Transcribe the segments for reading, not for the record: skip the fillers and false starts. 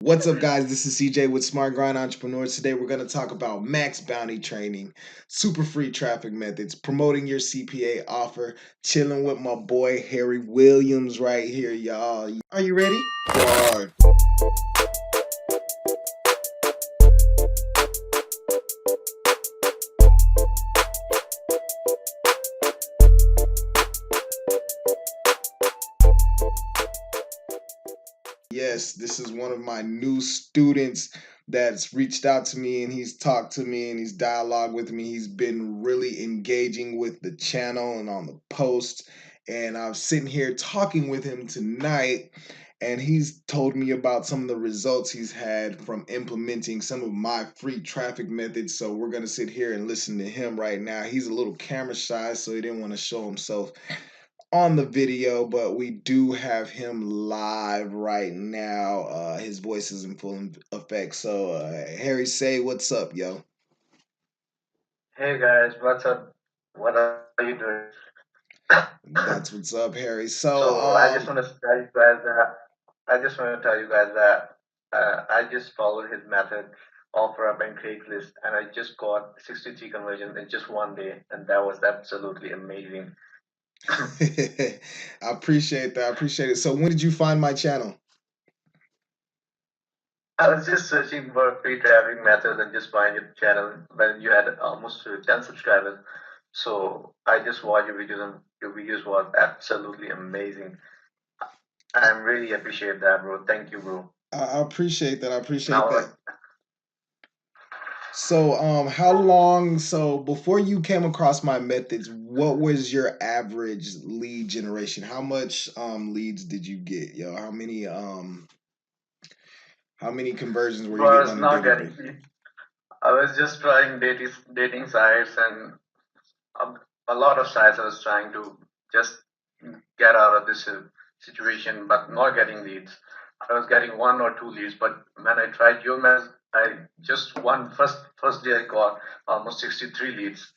What's up, guys? This is CJ with Smart Grind Entrepreneurs. Today, we're going to talk about Maxbounty training, super free traffic methods, promoting your CPA offer, chilling with my boy Harry Williams right here, y'all. Are you ready? Go hard. Yes, this is one of my new students that's reached out to me and he's talked to me and he's dialogued with me. He's been really engaging with the channel and on the posts. And I'm sitting here talking with him tonight, and he's told me about some of the results he's had from implementing some of my free traffic methods. So we're going to sit here and listen to him right now. He's a little camera shy, so he didn't want to show himself on the video, but we do have him live right now. His voice is in full effect. So, Harry, say what's up, yo. Hey guys, what's up? What are you doing? That's what's up, Harry. So, So I just want to tell you guys that I just followed his method, offer up and Craigslist, and I just got 63 conversions in just one day, and that was absolutely amazing. I appreciate that. I appreciate it. So, when did you find my channel? I was just searching for free traffic methods and just find your channel when you had almost 10 subscribers. So I just watched your videos, and your videos was absolutely amazing. I really appreciate that, bro. Thank you, bro. I appreciate that. I appreciate Now, that. So, how long? So, before you came across my methods, what was your average lead generation? How much leads did you get, yo? How many conversions were you getting was on a not daily getting basis? it. I was just trying dating sites and a, a lot of sites. I was trying to just get out of this situation, but not getting leads. I was getting one or two leads, but when I tried your mess, I just one first day I got almost 63 leads,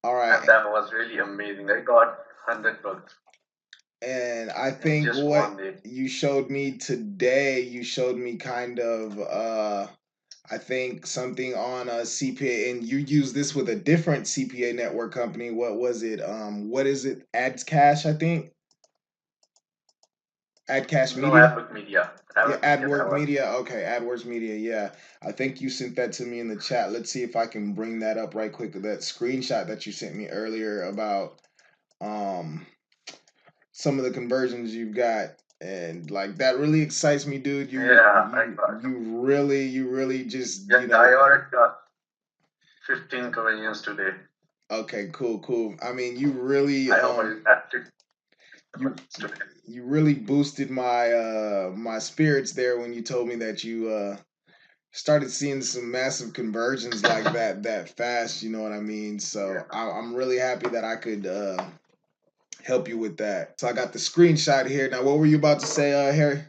All and right. that was really amazing. I got 100 bucks And I in think just what one day. you showed me today, you showed me kind of I think something on a CPA, and you use this with a different CPA network company. What was it? What is it? Ads Cash, I think. Ad Cash No, Media. Adwork Media. Yeah, Adwork Media, that AdWork was. Media. Okay, AdWords Media. Yeah, I think you sent that to me in the chat. Let's see if I can bring that up right quick. That screenshot that you sent me earlier about um some of the conversions you've got, and like that really excites me, dude. You Yeah, I you got. you really just Yeah, I already got 15 conversions today. okay, cool. I mean, you really I already got 15 you conversions today. you really boosted my spirits there when you told me that you started seeing some massive conversions like that fast. You know what I mean? So Yeah. I'm really happy that I could help you with that. So I got the screenshot here. Now, what were you about to say, Harry?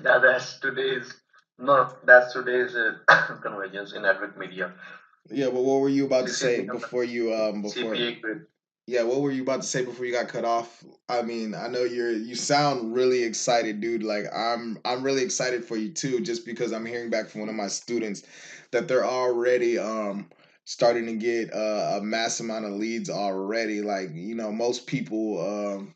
Yeah, that's today's. No, that's today's conversions in Adwork Media. Yeah, but what were you about to say 63 before you before CPA grid. yeah, what were you about to say before you got cut off? I mean, I know you sound really excited, dude. Like I'm really excited for you too, just because I'm hearing back from one of my students that they're already starting to get a mass amount of leads already. Like, most people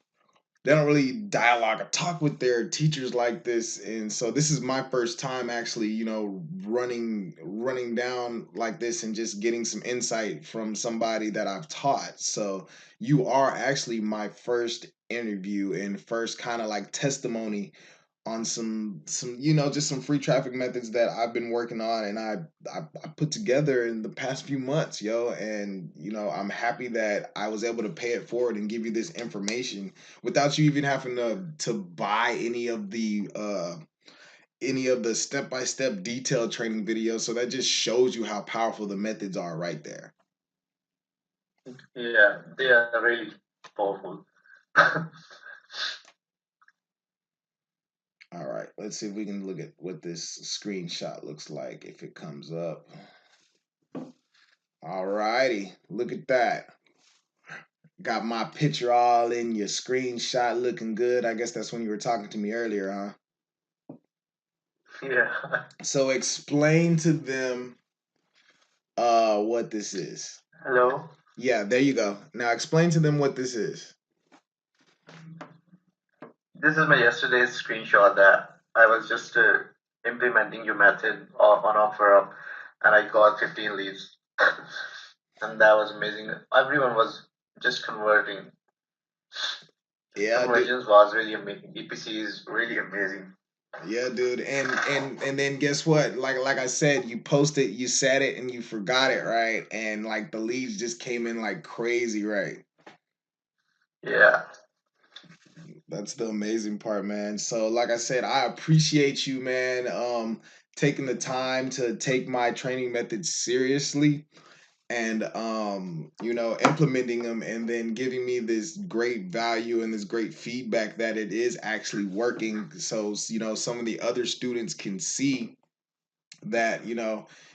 they don't really dialogue or talk with their teachers like this, and so this is my first time actually running down like this and just getting some insight from somebody that I've taught. So you are actually my first interview and first kind of like testimony on some just some free traffic methods that I've been working on, and I put together in the past few months, yo. And I'm happy that I was able to pay it forward and give you this information without you even having to buy any of the step-by-step detailed training videos. So that just shows you how powerful the methods are right there. Yeah, they are really powerful. All right, let's see if we can look at what this screenshot looks like if it comes up. All righty, look at that. Got my picture all in your screenshot looking good. I guess that's when you were talking to me earlier, huh? Yeah. So explain to them what this is. Hello. Yeah, there you go. Now explain to them what this is. This is my yesterday's screenshot that I was just implementing your method on OfferUp, and I got 15 leads, and that was amazing. Everyone was just converting. Yeah, dude. Conversions was really amazing. EPC is really amazing. Yeah, dude. And then guess what? Like I said, you posted, you said it, and you forgot it, right? And like the leads just came in like crazy, right? Yeah. That's the amazing part, man. So, like I said, I appreciate you, man, taking the time to take my training methods seriously and implementing them and then giving me this great value and this great feedback that it is actually working. So, some of the other students can see that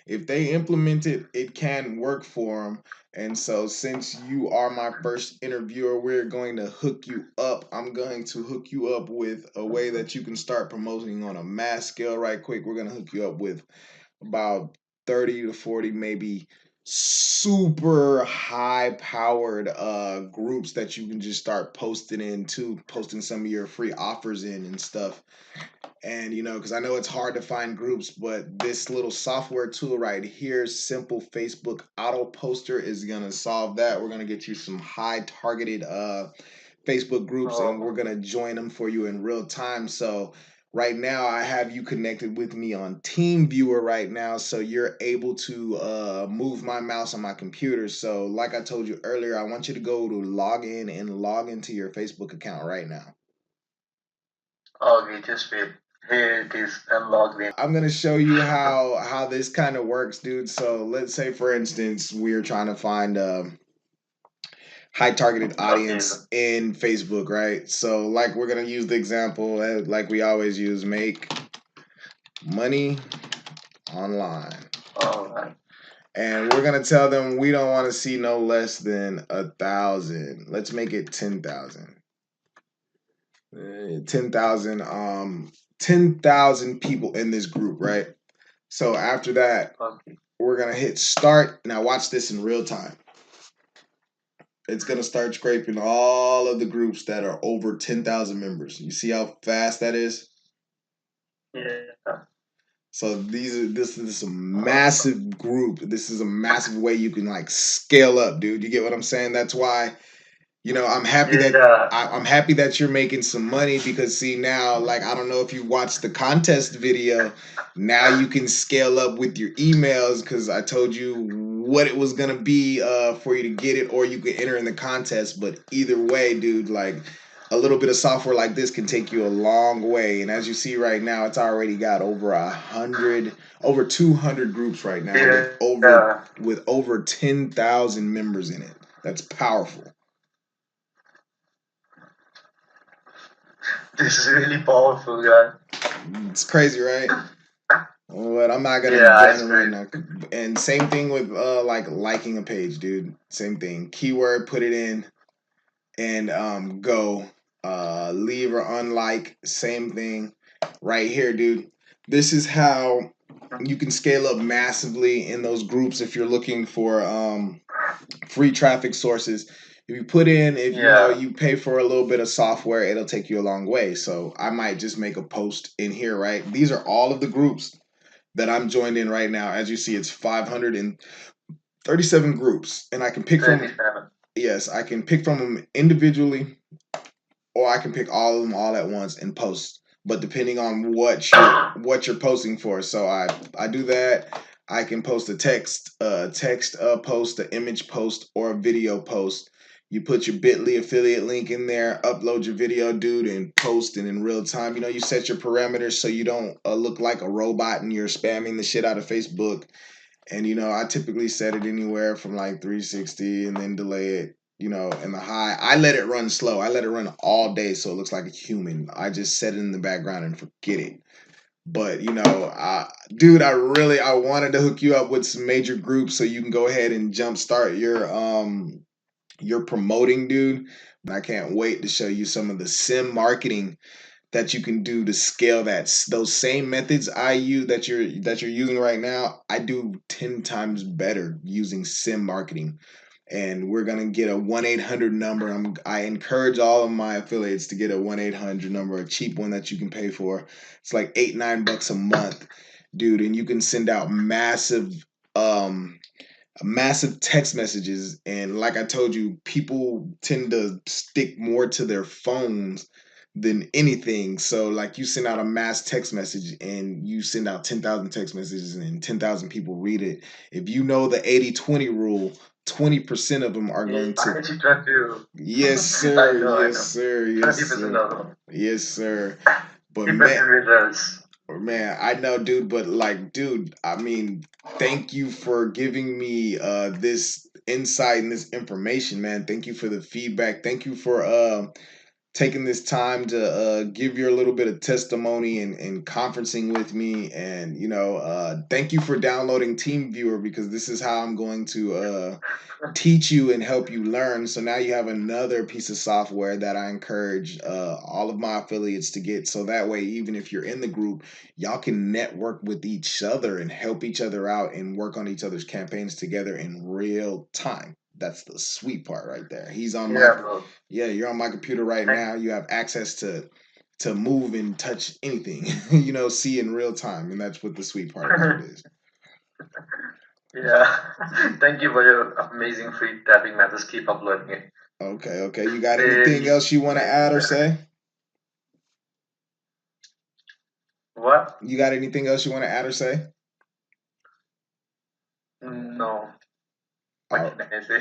if they implement it, it can work for them. And so since you are my first interviewer, we're going to hook you up. I'm going to hook you up with a way that you can start promoting on a mass scale right quick. We're going to hook you up with about 30 to 40 maybe super high powered groups that you can just start posting into, posting some of your free offers in and stuff. And because I know it's hard to find groups, but this little software tool right here, simple Facebook auto poster, is gonna solve that. We're gonna get you some high targeted Facebook groups, and we're Oh, gonna join them for you in real time. So right now I have you connected with me on Team Viewer right now, so you're able to move my mouse on my computer. So like I told you earlier, I want you to go to log in and log into your Facebook account right now. okay, just wait. Here it is. I'm logged in. I'm gonna show you how this kind of works, dude. So let's say, for instance, we're trying to find a high targeted Okay. audience in Facebook, right? So like we're gonna use the example like we always use: make money online, All right. and we're gonna tell them we don't want to see no less than 1,000. Let's make it 10,000. 10,000. 10,000 people in this group, right? So after that, Okay. we're gonna hit start. Now watch this in real time. It's gonna start scraping all of the groups that are over 10,000 members. You see how fast that is? Yeah. So this is a Uh, massive group. This is a massive way you can like scale up, dude. You get what I'm saying? That's why I'm happy that yeah. I'm happy that you're making some money because see now, like I don't know if you watched the contest video. Now you can scale up with your emails because I told you what it was gonna be for you to get it, or you could enter in the contest. But either way, dude, like a little bit of software like this can take you a long way. And as you see right now, it's already got over 200 groups right now Yeah. with over 10,000 members in it. That's powerful. This is really powerful, guy. It's crazy, right? But I'm not gonna Yeah, join it's them right great. now. And same thing with like liking a page, dude. Same thing. Keyword, put it in, and go. Leave or unlike, same thing. Right here, dude. This is how you can scale up massively in those groups if you're looking for free traffic sources. If you put in, if Yeah. you pay for a little bit of software, it'll take you a long way. So I might just make a post in here, right? These are all of the groups that I'm joined in right now. As you see, it's 537 groups, and I can pick from 37. yes, I can pick from them individually, or I can pick all of them all at once and post. But depending on what you're posting for, so I do that. I can post a text post, an image post, or a video post. You put your Bitly affiliate link in there, upload your video, dude, and post it in real time. You set your parameters so you don't look like a robot and you're spamming the shit out of Facebook. And I typically set it anywhere from like 360 and then delay it, in the high. I let it run slow. I let it run all day so it looks like a human. I just set it in the background and forget it. But dude, I wanted to hook you up with some major groups so you can go ahead and jumpstart your promoting, dude. I can't wait to show you some of the sim marketing that you can do to scale those same methods I use that you're using right now. I do 10 times better using sim marketing, and we're gonna get a 1-800 number. I encourage all of my affiliates to get a 1-800 number, a cheap one that you can pay for. It's like 8-9 bucks a month, dude, and you can send out um massive text messages. And like I told you, people tend to stick more to their phones than anything. So like you send out a mass text message and you send out 10,000 text messages and 10,000 people read it. If you know the 80-20 rule, 20% of them are Yeah, going I to. actually try to. Yes, I sir. know, I Yes, know. sir. Yes, 20% sir. of them. Yes, sir. But man, Impressive results. I know, dude, but like, dude, I mean, thank you for giving me this insight and this information, man. Thank you for the feedback. Thank you for taking this time to give your little bit of testimony and conferencing with me. And, thank you for downloading TeamViewer, because this is how I'm going to teach you and help you learn. So now you have another piece of software that I encourage all of my affiliates to get. So that way, even if you're in the group, y'all can network with each other and help each other out and work on each other's campaigns together in real time. That's the sweet part right there. He's on my Yeah, bro. Yeah, you're on my computer right Thank, now. You have access to move and touch anything, see in real time. And that's what the sweet part about it is. yeah. Thank you for your amazing free tapping methods. Keep uploading it. Okay, okay. You got anything They else you want to make me add or better. say? What? You got anything else you want to add or say? No. What All, can I say?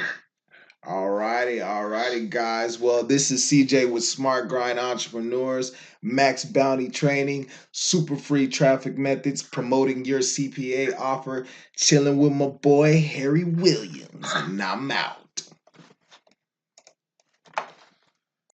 all righty, guys. Well, this is CJ with Smart Grind Entrepreneurs, Max Bounty Training, super free traffic methods, promoting your CPA offer, chilling with my boy Harry Williams, and I'm out.